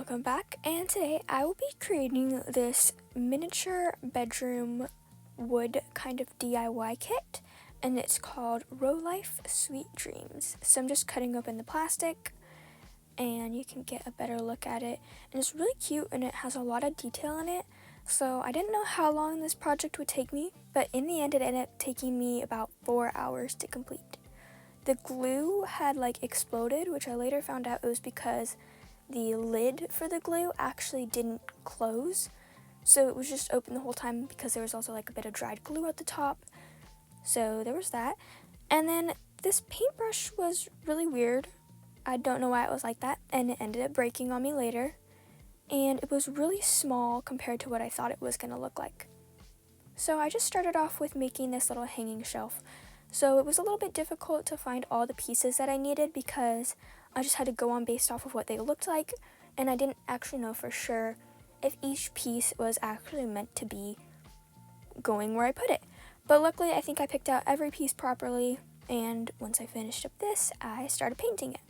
welcome back, and today I will be creating this miniature bedroom wood kind of DIY kit, and it's called Row Life Sweet Dreams. So I'm just cutting open the plastic and you can get a better look at it, and it's really cute and it has a lot of detail in it. So I didn't know how long this project would take me, but in the end it ended up taking me about 4 hours to complete. The glue had exploded, which I later found out it was because the lid for the glue actually didn't close, so it was just open the whole time because there was also a bit of dried glue at the top. So there was that. And then this paintbrush was really weird. I don't know why it was like that, and it ended up breaking on me later, and it was really small compared to what I thought it was going to look like. So I just started off with making this little hanging shelf. So it was a little bit difficult to find all the pieces that I needed because I just had to go on based off of what they looked like, and I didn't actually know for sure if each piece was actually meant to be going where I put it. But luckily I think I picked out every piece properly, and once I finished up this, I started painting it.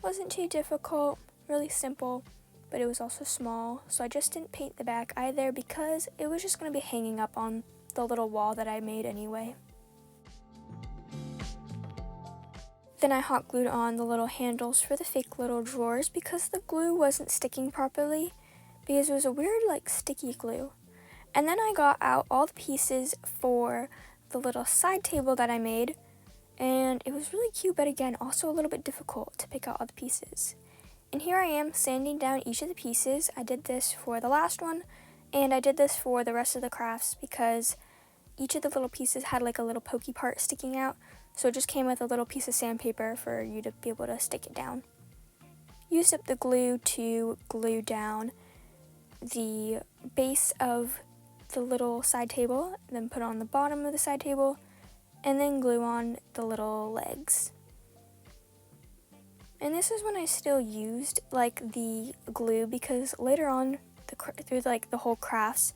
Wasn't too difficult, really simple, but it was also small, so I just didn't paint the back either because it was just going to be hanging up on the little wall that I made anyway. Then I hot glued on the little handles for the fake little drawers because the glue wasn't sticking properly because it was a weird sticky glue. And then I got out all the pieces for the little side table that I made, and it was really cute, but again also a little bit difficult to pick out all the pieces. And here I am sanding down each of the pieces. I did this for the last one, and I did this for the rest of the crafts because each of the little pieces had a little pokey part sticking out, so it just came with a little piece of sandpaper for you to be able to stick it down. Used up the glue to glue down the base of the little side table, then put on the bottom of the side table, and then glue on the little legs. And this is when I still used the glue because later on through the whole crafts,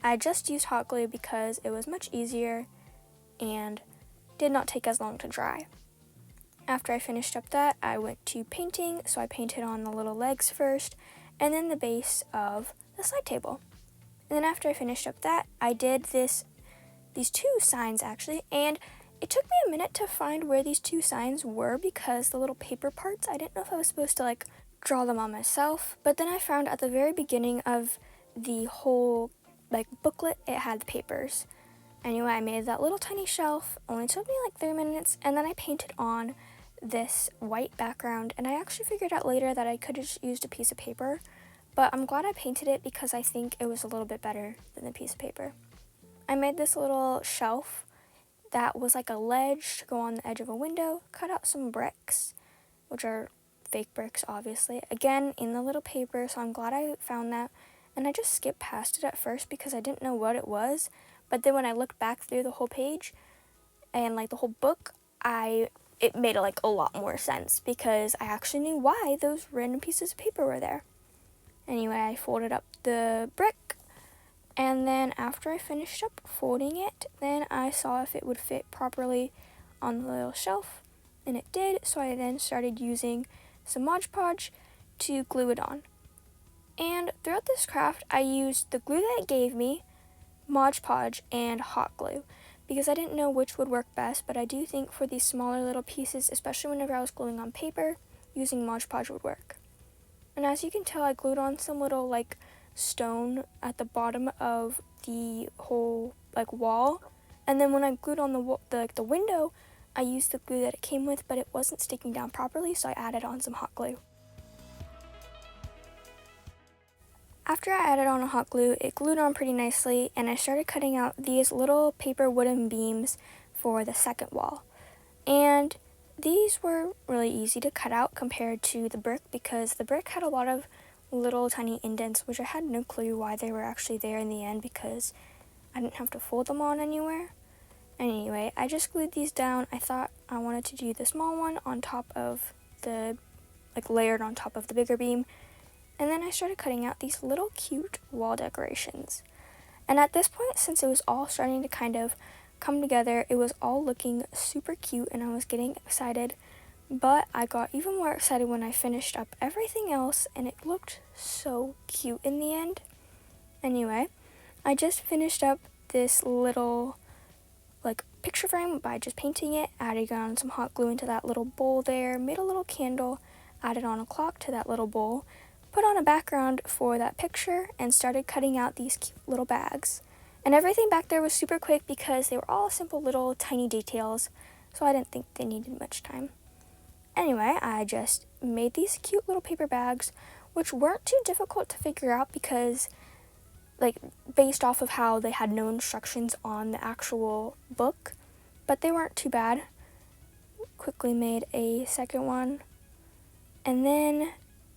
I just used hot glue because it was much easier and did not take as long to dry. After I finished up that, I went to painting, so I painted on the little legs first and then the base of the side table. And then after I finished up that, I did these two signs actually, and it took me a minute to find where these two signs were because the little paper parts, I didn't know if I was supposed to draw them on myself, but then I found at the very beginning of the whole booklet it had the papers. Anyway, I made that little tiny shelf, only took me 3 minutes, and then I painted on this white background, and I actually figured out later that I could have just used a piece of paper, but I'm glad I painted it because I think it was a little bit better than the piece of paper. I made this little shelf that was a ledge to go on the edge of a window, cut out some bricks, which are fake bricks obviously, again in the little paper, so I'm glad I found that, and I just skipped past it at first because I didn't know what it was. But then when I looked back through the whole page and the whole book, it made a lot more sense because I actually knew why those random pieces of paper were there. Anyway, I folded up the brick, and then after I finished up folding it, then I saw if it would fit properly on the little shelf, and it did, so I then started using some Mod Podge to glue it on. And throughout this craft, I used the glue that it gave me, Mod Podge, and hot glue because I didn't know which would work best, but I do think for these smaller little pieces, especially whenever I was gluing on paper, using Mod Podge would work. And as you can tell, I glued on some little stone at the bottom of the whole wall, and then when I glued on the window, I used the glue that it came with, but it wasn't sticking down properly, so I added on some hot glue. After I added on a hot glue, it glued on pretty nicely, and I started cutting out these little paper wooden beams for the second wall. And these were really easy to cut out compared to the brick because the brick had a lot of little tiny indents, which I had no clue why they were actually there in the end because I didn't have to fold them on anywhere. Anyway, I just glued these down. I thought I wanted to do the small one on top of the, layered on top of the bigger beam. And then I started cutting out these little cute wall decorations. And at this point, since it was all starting to kind of come together, it was all looking super cute and I was getting excited But I got even more excited when I finished up everything else, and it looked so cute in the end. Anyway, I just finished up this little like picture frame by just painting it, adding on some hot glue into that little bowl there, made a little candle, added on a clock to that little bowl, put on a background for that picture, and started cutting out these cute little bags. And everything back there was super quick because they were all simple little tiny details, so I didn't think they needed much time. Anyway, I just made these cute little paper bags, which weren't too difficult to figure out because, like, based off of how they had no instructions on the actual book, but they weren't too bad. Quickly made a second one. And then,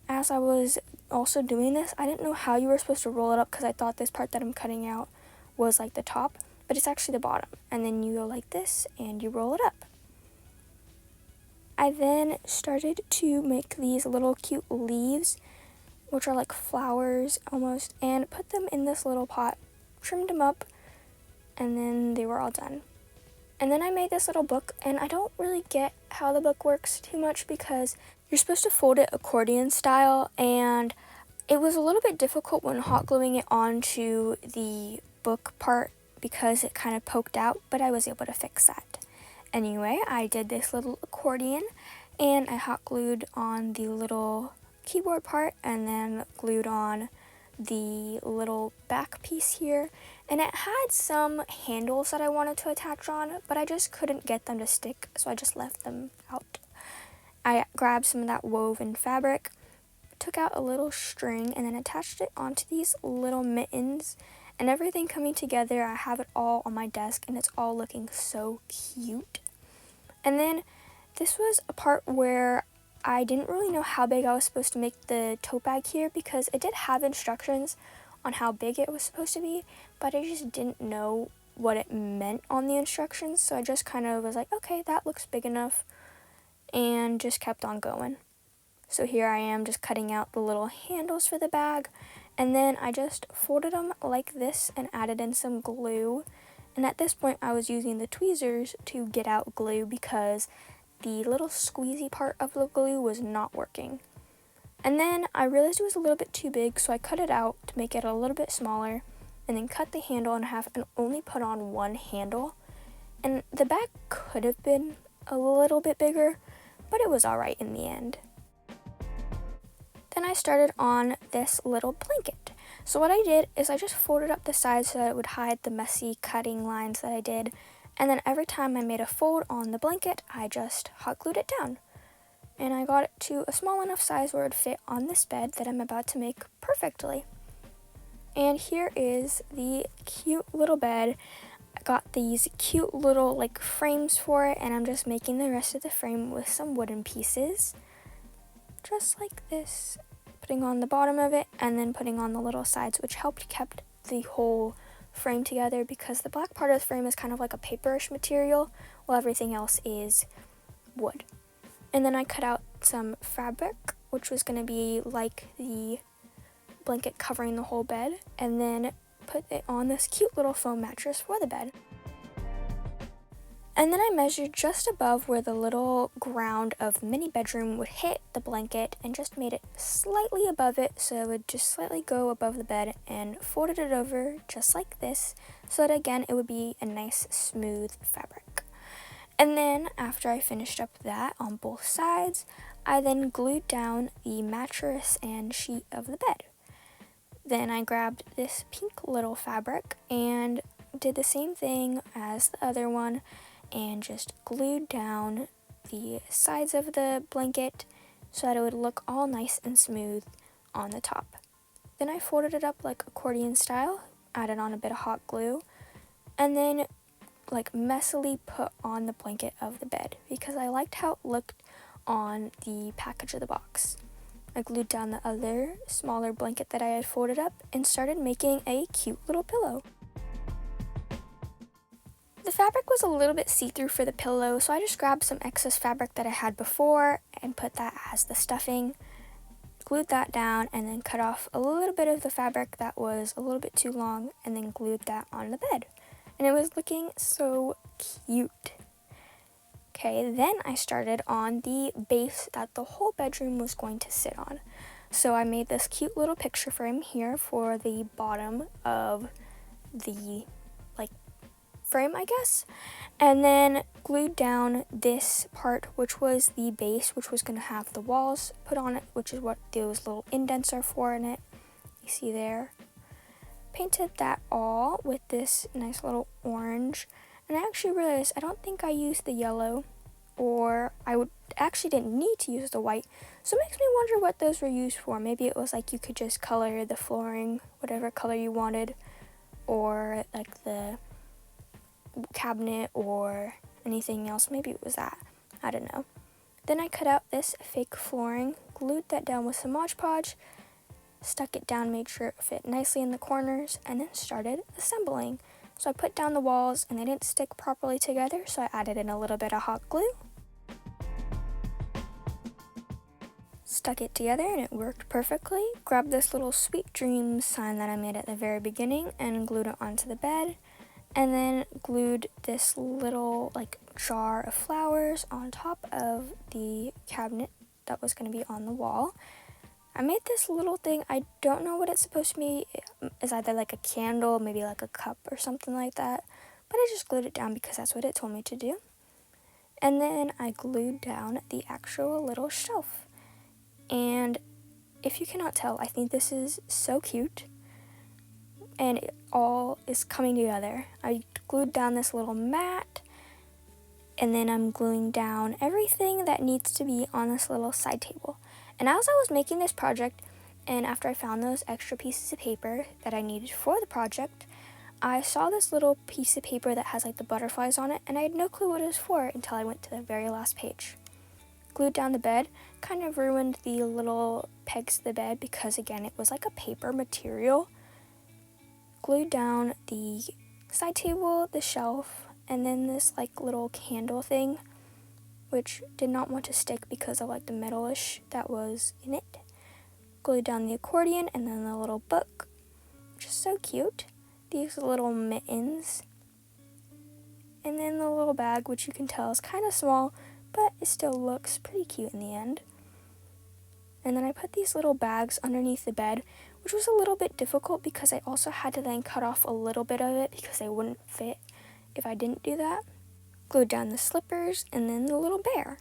as I was also doing this, I didn't know how you were supposed to roll it up because I thought this part that I'm cutting out was like the top, but it's actually the bottom. And then you go like this and you roll it up. I then started to make these little cute leaves, which are like flowers almost, and put them in this little pot, trimmed them up, and then they were all done. And then I made this little book, and I don't really get how the book works too much because you're supposed to fold it accordion style, and it was a little bit difficult when hot gluing it onto the book part because it kind of poked out, but I was able to fix that. Anyway, I did this little accordion, and I hot glued on the little keyboard part and then glued on the little back piece here, and it had some handles that I wanted to attach on, but I just couldn't get them to stick, so I just left them out. I grabbed some of that woven fabric, took out a little string, and then attached it onto these little mittens, and everything coming together. I have it all on my desk, and it's all looking so cute. And then this was a part where I didn't really know how big I was supposed to make the tote bag here because it did have instructions on how big it was supposed to be, but I just didn't know what it meant on the instructions, so I just kind of was like, okay, that looks big enough, and just kept on going. So here I am just cutting out the little handles for the bag, and then I just folded them like this and added in some glue. And at this point I was using the tweezers to get out glue because the little squeezy part of the glue was not working. And then I realized it was a little bit too big, so I cut it out to make it a little bit smaller, and then cut the handle in half and only put on one handle. And the bag could have been a little bit bigger, but it was alright in the end. Then I started on this little blanket. So what I did is I just folded up the sides so that it would hide the messy cutting lines that I did, and then every time I made a fold on the blanket, I just hot glued it down. And I got it to a small enough size where it would fit on this bed that I'm about to make perfectly. And here is the cute little bed. I got these cute little like frames for it, and I'm just making the rest of the frame with some wooden pieces. Just like this. Putting on the bottom of it and then putting on the little sides, which helped kept the whole frame together because the black part of the frame is kind of like a paperish material while everything else is wood. And then I cut out some fabric, which was going to be like the blanket covering the whole bed, and then put it on this cute little foam mattress for the bed. And then I measured just above where the little ground of mini bedroom would hit the blanket and just made it slightly above it so it would just slightly go above the bed, and folded it over just like this so that again it would be a nice smooth fabric. And then after I finished up that on both sides, I then glued down the mattress and sheet of the bed. Then I grabbed this pink little fabric and did the same thing as the other one, and just glued down the sides of the blanket so that it would look all nice and smooth on the top. Then I folded it up like accordion style, added on a bit of hot glue, and then like messily put on the blanket of the bed because I liked how it looked on the package of the box. I glued down the other smaller blanket that I had folded up and started making a cute little pillow. The fabric was a little bit see-through for the pillow, so I just grabbed some excess fabric that I had before and put that as the stuffing, glued that down, and then cut off a little bit of the fabric that was a little bit too long and then glued that on the bed. And it was looking so cute. Okay, then I started on the base that the whole bedroom was going to sit on. So I made this cute little picture frame here for the bottom of the frame, I guess, and then glued down this part, which was the base, which was going to have the walls put on it, which is what those little indents are for in it. You see there. Painted that all with this nice little orange, and I actually realized I don't think I used the yellow, or actually didn't need to use the white, so it makes me wonder what those were used for. Maybe it was like you could just color the flooring whatever color you wanted, or like the cabinet or anything else. Maybe it was that, I don't know. Then I cut out this fake flooring, glued that down with some Mod Podge, stuck it down, made sure it fit nicely in the corners, and then started assembling. So I put down the walls and they didn't stick properly together, so I added in a little bit of hot glue, stuck it together, and it worked perfectly. Grabbed this little Sweet Dreams sign that I made at the very beginning and glued it onto the bed, and then glued this little jar of flowers on top of the cabinet that was going to be on the wall. I made this little thing, I don't know what it's supposed to be. It's either like a candle, maybe like a cup or something like that, but I just glued it down because that's what it told me to do. And then I glued down the actual little shelf. And if you cannot tell, I think this is so cute, and it all is coming together. I glued down this little mat, and then I'm gluing down everything that needs to be on this little side table. And as I was making this project, and after I found those extra pieces of paper that I needed for the project, I saw this little piece of paper that has the butterflies on it, and I had no clue what it was for until I went to the very last page. Glued down the bed, kind of ruined the little pegs of the bed because again it was like a paper material. Glued down the side table, the shelf, and then this little candle thing, which did not want to stick because of the metalish that was in it. Glued down the accordion and then the little book, which is so cute. These little mittens. And then the little bag, which you can tell is kind of small, but it still looks pretty cute in the end. And then I put these little bags underneath the bed, which was a little bit difficult because I also had to then cut off a little bit of it because they wouldn't fit if I didn't do that. Glued down the slippers and then the little bear.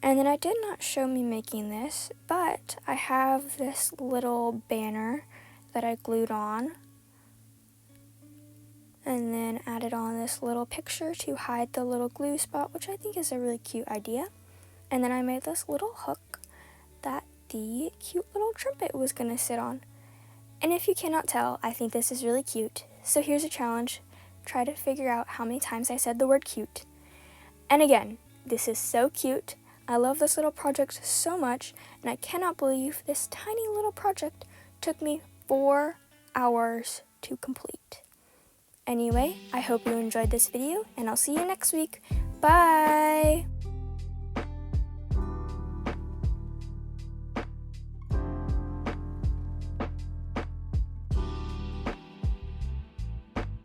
And then I did not show me making this, but I have this little banner that I glued on and then added on this little picture to hide the little glue spot, which I think is a really cute idea. And then I made this little hook that the cute little trumpet was going to sit on. And if you cannot tell, I think this is really cute. So here's a challenge. Try to figure out how many times I said the word cute. And again, this is so cute. I love this little project so much, and I cannot believe this tiny little project took me 4 hours to complete. Anyway, I hope you enjoyed this video, and I'll see you next week. Bye!